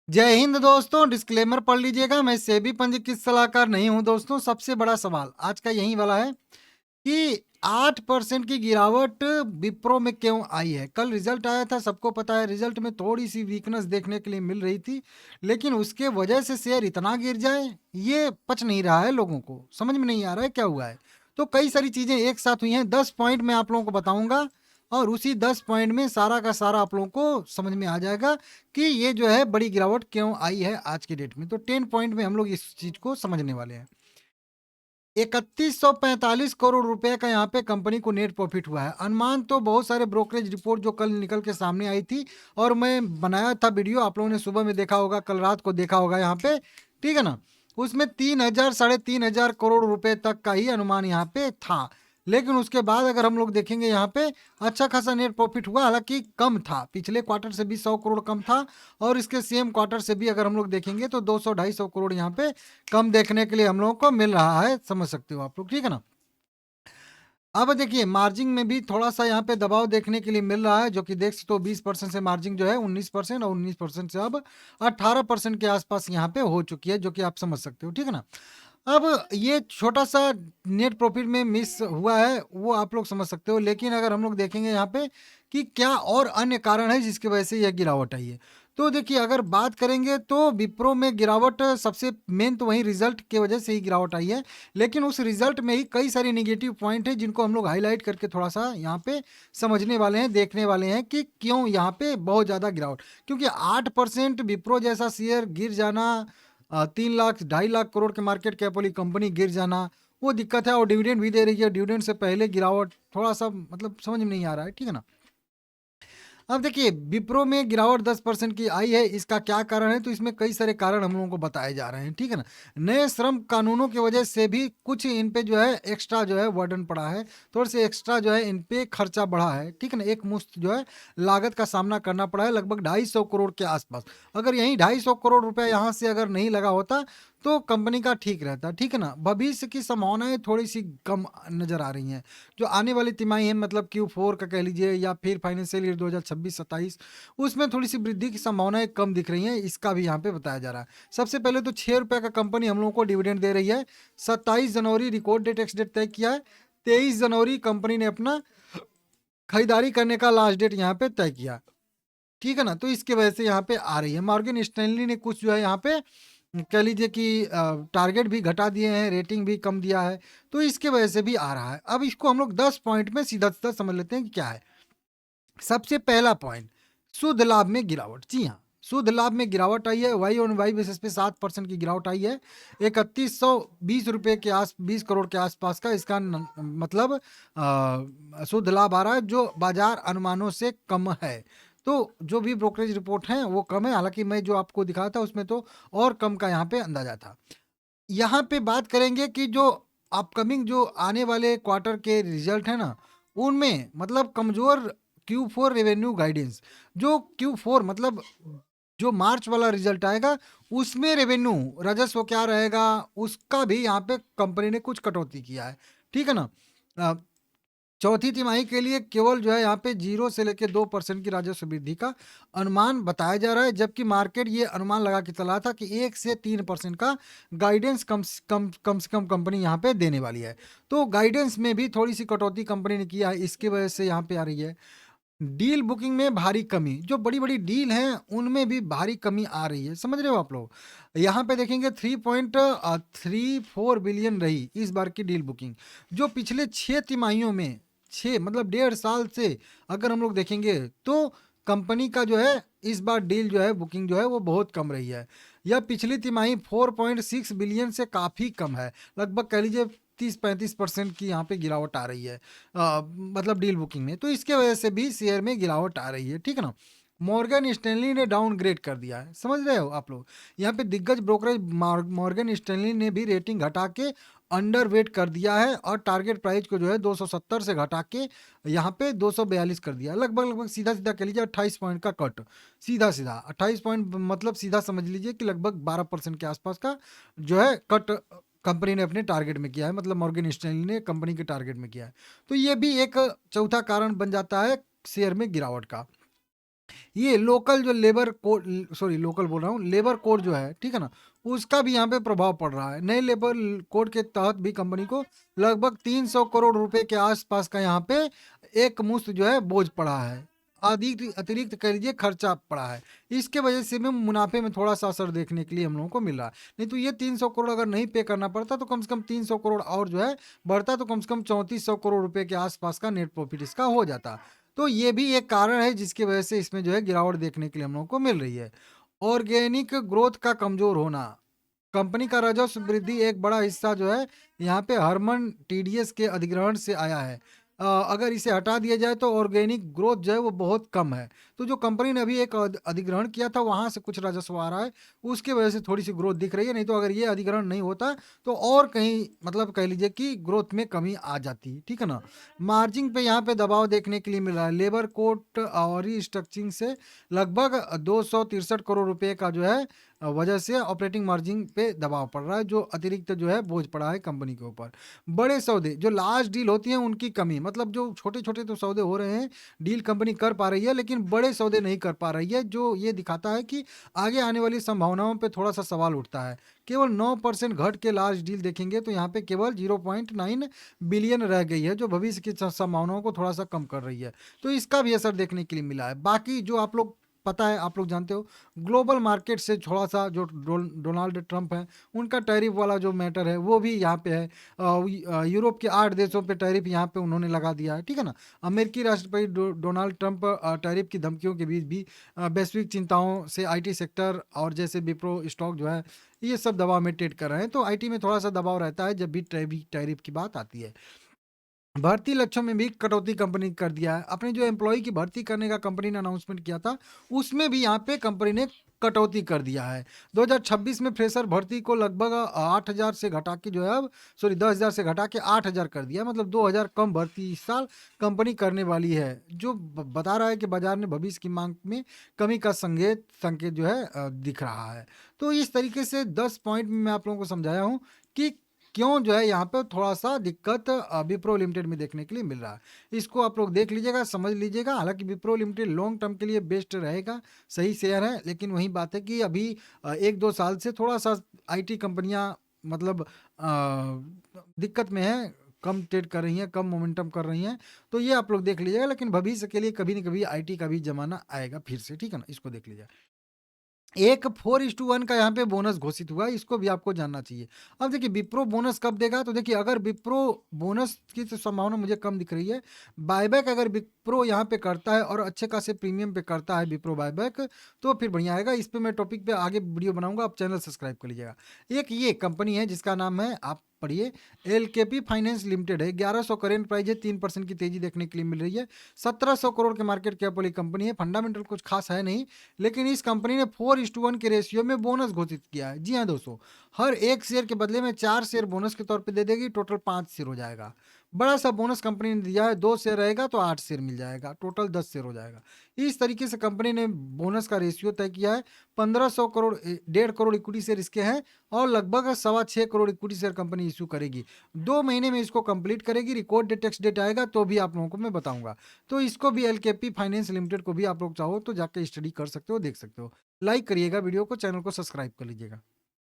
जय हिंद दोस्तों, डिस्क्लेमर पढ़ लीजिएगा। मैं सेबी पंजीकृत सलाहकार नहीं हूं दोस्तों। सबसे बड़ा सवाल आज का यही वाला है कि 8% की गिरावट विप्रो में क्यों आई है। कल रिजल्ट आया था, सबको पता है। रिजल्ट में थोड़ी सी वीकनेस देखने के लिए मिल रही थी, लेकिन उसके वजह से शेयर इतना गिर जाए, ये पच नहीं रहा है। लोगों को समझ में नहीं आ रहा है क्या हुआ है। तो कई सारी चीजें एक साथ हुई हैं। 10 पॉइंट मैं आप लोगों को बताऊंगा, और उसी 10 पॉइंट में सारा का सारा आप लोगों को समझ में आ जाएगा कि ये जो है बड़ी गिरावट क्यों आई है आज की डेट में। तो 10 पॉइंट में हम लोग इस चीज को समझने वाले हैं। 3145 करोड़ रुपए का यहाँ पे कंपनी को नेट प्रॉफिट हुआ है। अनुमान तो बहुत सारे ब्रोकरेज रिपोर्ट जो कल निकल के सामने आई थी, और मैं बनाया था वीडियो, आप लोगों ने सुबह में देखा होगा, कल रात को देखा होगा यहाँ पे, ठीक है ना। उसमें 3,000 3,500 करोड़ रुपए तक का ही अनुमान यहाँ पे था। लेकिन उसके बाद अगर हम लोग देखेंगे यहाँ पे अच्छा खासा नेट प्रॉफिट हुआ, हालांकि कम था, पिछले क्वार्टर से भी 100 करोड़ कम था, और इसके सेम क्वार्टर से भी अगर हम लोग देखेंगे तो 200-250 करोड़ यहाँ पे कम देखने के लिए हम लोगों को मिल रहा है। समझ सकते हो आप लोग, ठीक है ना। अब देखिए मार्जिन में भी थोड़ा सा यहाँ पे दबाव देखने के लिए मिल रहा है, जो कि देख सकते हो 20% से मार्जिन जो है 19%, और 19% से अब 18% के आसपास यहाँ पे हो चुकी है, जो कि आप समझ सकते हो, ठीक है ना। अब ये छोटा सा नेट प्रॉफिट में मिस हुआ है, वो आप लोग समझ सकते हो। लेकिन अगर हम लोग देखेंगे यहाँ पे कि क्या और अन्य कारण है जिसकी वजह से यह गिरावट आई है, तो देखिए अगर बात करेंगे तो विप्रो में गिरावट सबसे मेन तो वही रिजल्ट की वजह से ही गिरावट आई है। लेकिन उस रिजल्ट में ही कई सारे निगेटिव पॉइंट है, जिनको हम लोग हाईलाइट करके थोड़ा सा यहाँ पे समझने वाले हैं, देखने वाले हैं कि क्यों यहाँ पे बहुत ज़्यादा गिरावट। क्योंकि 8% विप्रो जैसा शेयर गिर जाना, 3 लाख 2.5 लाख करोड़ के मार्केट कैप वाली कंपनी गिर जाना, वो दिक्कत है। और डिविडेंड भी दे रही है, डिविडेंड से पहले गिरावट थोड़ा सा मतलब समझ में नहीं आ रहा है, ठीक है ना। अब देखिए विप्रो में गिरावट 10% की आई है, इसका क्या कारण है, तो इसमें कई सारे कारण हम लोगों को बताए जा रहे हैं, ठीक है ना। नए श्रम कानूनों की वजह से भी कुछ इन पे जो है एक्स्ट्रा जो है बर्डन पड़ा है, थोड़े से एक्स्ट्रा जो है इन पे खर्चा बढ़ा है, ठीक है ना। एक मुश्त जो है लागत का सामना करना पड़ा है, लगभग 250 करोड़ के आसपास। अगर यही 250 करोड़ रुपया यहाँ से अगर नहीं लगा होता तो कंपनी का ठीक रहता, ठीक है ना। भविष्य की संभावनाएं थोड़ी सी कम नजर आ रही हैं। जो आने वाली तिमाही है, मतलब Q4 का कह लीजिए, या फिर फाइनेंशियल ईयर 2026-27, उसमें थोड़ी सी वृद्धि की संभावनाएं कम दिख रही हैं। इसका भी यहाँ पे बताया जा रहा है। सबसे पहले तो 6 रुपये का कंपनी हम लोगों को डिविडेंड दे रही है। 27 जनवरी रिकॉर्ड डेट एक्स डेट तय किया है। 23 जनवरी कंपनी ने अपना खरीदारी करने का लास्ट डेट यहाँ पे तय किया, ठीक है ना। तो इसके वजह से यहाँ पे आ रही है। मॉर्गन स्टैनली ने कुछ जो है यहाँ पे कह लीजिए कि टारगेट भी घटा दिए हैं, रेटिंग भी कम दिया है, तो इसके वजह से भी आ रहा है। अब इसको हम लोग 10 पॉइंट में सीधा सीधा समझ लेते हैं कि क्या है। सबसे पहला पॉइंट, शुद्ध लाभ में गिरावट। जी हाँ, शुद्ध लाभ में गिरावट आई है। वाई ऑन वाई बेसिस पे 7% की गिरावट आई है। 3120 रुपये के 20 करोड़ के आसपास का इसका मतलब शुद्ध लाभ आ रहा है, जो बाजार अनुमानों से कम है। तो जो भी ब्रोकरेज रिपोर्ट है वो कम है, हालांकि मैं जो आपको दिखाया था उसमें तो और कम का यहाँ पे अंदाजा था। यहाँ पे बात करेंगे कि जो अपकमिंग जो आने वाले क्वार्टर के रिजल्ट है ना, उनमें मतलब कमजोर Q4 रेवेन्यू गाइडेंस। जो Q4 मतलब जो मार्च वाला रिजल्ट आएगा, उसमें रेवेन्यू राजस्व क्या रहेगा, उसका भी यहाँ पे कंपनी ने कुछ कटौती किया है, ठीक है ना। चौथी तिमाही के लिए केवल जो है यहाँ पे 0 से लेकर 2% की राजस्व वृद्धि का अनुमान बताया जा रहा है, जबकि मार्केट ये अनुमान लगा के चला था कि 1 से 3% का गाइडेंस कम से कम कंपनी यहाँ पे देने वाली है। तो गाइडेंस में भी थोड़ी सी कटौती कंपनी ने किया है, इसकी वजह से यहाँ पे आ रही है। डील बुकिंग में भारी कमी, जो बड़ी बड़ी डील हैं उनमें भी भारी कमी आ रही है, समझ रहे हो आप लोग। यहाँ पे देखेंगे 3.34 बिलियन रही इस बार की डील बुकिंग, जो पिछले 6 तिमाहियों में, 6 मतलब 1.5 साल से अगर हम लोग देखेंगे तो कंपनी का जो है इस बार डील जो है बुकिंग जो है वो बहुत कम रही है। यह पिछली तिमाही 4.6 बिलियन से काफ़ी कम है, लगभग कह लीजिए 30-35% की यहाँ पे गिरावट आ रही है, मतलब डील बुकिंग में। तो इसके वजह से भी शेयर में गिरावट आ रही है, ठीक है ना। मॉर्गन स्टैनली ने डाउनग्रेड कर दिया है, समझ रहे हो आप लोग। यहाँ पे दिग्गज ब्रोकरेज मॉर्गन स्टैनली ने भी रेटिंग घटा के अंडर वेट कर दिया है, और टारगेट प्राइस को जो है 270 से घटा के यहाँ पे 242 कर दिया, लगभग लगभग सीधा सीधा कह लीजिए 28 पॉइंट का कट। सीधा सीधा 28 पॉइंट मतलब सीधा समझ लीजिए कि लगभग 12% के आसपास का जो है कट कंपनी ने अपने टारगेट में किया है, मतलब मॉर्गन स्टैनली ने कंपनी के टारगेट में किया है। तो ये भी एक चौथा कारण बन जाता है शेयर में गिरावट का। ये लोकल जो लेबर कोड, सॉरी लोकल बोल रहा हूँ, लेबर कोड जो है, ठीक है ना, उसका भी यहाँ पे प्रभाव पड़ रहा है। नए लेबर कोड के तहत भी कंपनी को लगभग 300 करोड़ रुपए के आसपास का यहाँ पे एक मुश्त जो है बोझ पड़ा है, अधिक अतिरिक्त कह लीजिए खर्चा पड़ा है। इसके वजह से भी मुनाफे में थोड़ा सा असर देखने के लिए हम लोगों को मिल रहा है। नहीं तो ये 300 करोड़ अगर नहीं पे करना पड़ता तो कम से कम 300 करोड़ और जो है बढ़ता, तो कम से कम 3400 करोड़ रुपए के आसपास का नेट प्रॉफिट इसका हो जाता। तो ये भी एक कारण है जिसकी वजह से इसमें जो है गिरावट देखने के लिए हम लोगों को मिल रही है। ऑर्गेनिक ग्रोथ का कमजोर होना, कंपनी का राजस्व वृद्धि एक बड़ा हिस्सा जो है यहाँ पे हरमन टीडीएस के अधिग्रहण से आया है। अगर इसे हटा दिया जाए तो ऑर्गेनिक ग्रोथ जो है वो बहुत कम है। तो जो कंपनी ने अभी एक अधिग्रहण किया था वहां से कुछ राजस्व आ रहा है, उसकी वजह से थोड़ी सी ग्रोथ दिख रही है। नहीं तो अगर ये अधिग्रहण नहीं होता तो और कहीं मतलब कह लीजिए कि ग्रोथ में कमी आ जाती, ठीक है ना। मार्जिन पे यहाँ पे दबाव देखने के लिए मिल रहा है। लेबर कोर्ट और रिस्ट्रक्चरिंग से लगभग 263 करोड़ रुपए का जो है वजह से ऑपरेटिंग मार्जिन पे दबाव पड़ रहा है, जो अतिरिक्त जो है बोझ पड़ा है कंपनी के ऊपर। बड़े सौदे जो लार्ज डील होती हैं उनकी कमी, मतलब जो छोटे छोटे तो सौदे हो रहे हैं, डील कंपनी कर पा रही है लेकिन बड़े सौदे नहीं कर पा रही है, जो ये दिखाता है कि आगे आने वाली संभावनाओं पे थोड़ा सा सवाल उठता है। केवल 9% घट के लार्ज डील देखेंगे तो यहाँ पे केवल 0.9 बिलियन रह गई है, जो भविष्य की संभावनाओं को थोड़ा सा कम कर रही है। तो इसका भी असर देखने के लिए मिला है। बाकी जो आप लोग पता है, आप लोग जानते हो, ग्लोबल मार्केट से थोड़ा सा जो डोनाल्ड ट्रंप है उनका टैरिफ वाला जो मैटर है वो भी यहाँ पे है। यूरोप के 8 देशों पे टैरिफ यहाँ पे उन्होंने लगा दिया है, ठीक है ना। अमेरिकी राष्ट्रपति डोनाल्ड ट्रंप टैरिफ की धमकियों के बीच भी वैश्विक चिंताओं से आईटी सेक्टर और जैसे विप्रो स्टॉक जो है ये सब दबाव में ट्रेड कर रहे हैं। तो आईटी में थोड़ा सा दबाव रहता है जब भी टैरिफ की बात आती है। भर्ती लक्ष्यों में भी कटौती कंपनी कर दिया है। अपने जो एम्प्लॉय की भर्ती करने का कंपनी ने अनाउंसमेंट किया था उसमें भी यहाँ पे कंपनी ने कटौती कर दिया है। 2026 में फ्रेशर भर्ती को लगभग 8,000 से घटा के जो है अब, सॉरी 10,000 से घटा के 8,000 कर दिया, मतलब 2,000 कम भर्ती इस साल कंपनी करने वाली है, जो बता रहा है कि बाजार में भविष्य की मांग में कमी का संकेत संकेत जो है दिख रहा है। तो इस तरीके से 10 पॉइंट में मैं आप लोगों को समझाया हूँ कि क्यों जो है यहाँ पे थोड़ा-सा दिक्कत विप्रो लिमिटेड में देखने के लिए मिल रहा है। इसको आप लोग देख लीजिएगा, समझ लीजिएगा। हालाँकि विप्रो लिमिटेड लॉन्ग टर्म के लिए बेस्ट रहेगा, सही शेयर है। लेकिन वही बात है कि अभी 1-2 साल से थोड़ा-सा आईटी कंपनियाँ मतलब दिक्कत में हैं, कम ट्रेड कर रही हैं, कम मोमेंटम कर रही हैं। तो ये आप लोग देख लीजिएगा, लेकिन भविष्य के लिए कभी न कभी आईटी का भी ज़माना आएगा फिर से, ठीक है ना? इसको देख लीजिएगा। एक 4:1 का यहाँ पे बोनस घोषित हुआ है, इसको भी आपको जानना चाहिए। अब देखिए विप्रो बोनस कब देगा, तो देखिए अगर विप्रो बोनस की तो संभावना मुझे कम दिख रही है। बायबैक अगर विप्रो यहाँ पे करता है और अच्छे खासे प्रीमियम पे करता है विप्रो बायबैक, तो फिर बढ़िया आएगा। इस पे मैं टॉपिक पे आगे वीडियो बनाऊंगा, आप चैनल सब्सक्राइब कर लीजिएगा। एक ये कंपनी है जिसका नाम है, आप पढ़िए, एलकेपी फाइनेंस लिमिटेड है। 1100 करेंट प्राइस है, 3% की तेजी देखने के लिए मिल रही है। 1700 करोड़ के मार्केट कैप वाली कंपनी है। फंडामेंटल कुछ खास है नहीं, लेकिन इस कंपनी ने 4:1 के रेशियो में बोनस घोषित किया है। जी हाँ दोस्तों, हर एक शेयर के बदले में 4 शेयर बोनस के तौर पे दे देगी, टोटल 5 शेयर हो जाएगा। बड़ा सा बोनस कंपनी ने दिया है, 2 शेयर रहेगा तो 8 शेयर मिल जाएगा, टोटल 10 शेयर हो जाएगा। इस तरीके से कंपनी ने बोनस का रेशियो तय किया है। 1500 करोड़ 1.5 करोड़ इक्विटी शेयर इसके हैं और लगभग 6.25 crore equity share company issue करेगी। 2 महीने में इसको कंप्लीट करेगी। रिकॉर्ड डेट टेक्स डेट आएगा तो भी आप लोगों को मैं बताऊंगा। तो इसको भी एलकेपी फाइनेंस लिमिटेड को भी आप लोग चाहो तो जाके स्टडी कर सकते हो, देख सकते हो। लाइक करिएगा वीडियो को, चैनल को सब्सक्राइब कर लीजिएगा।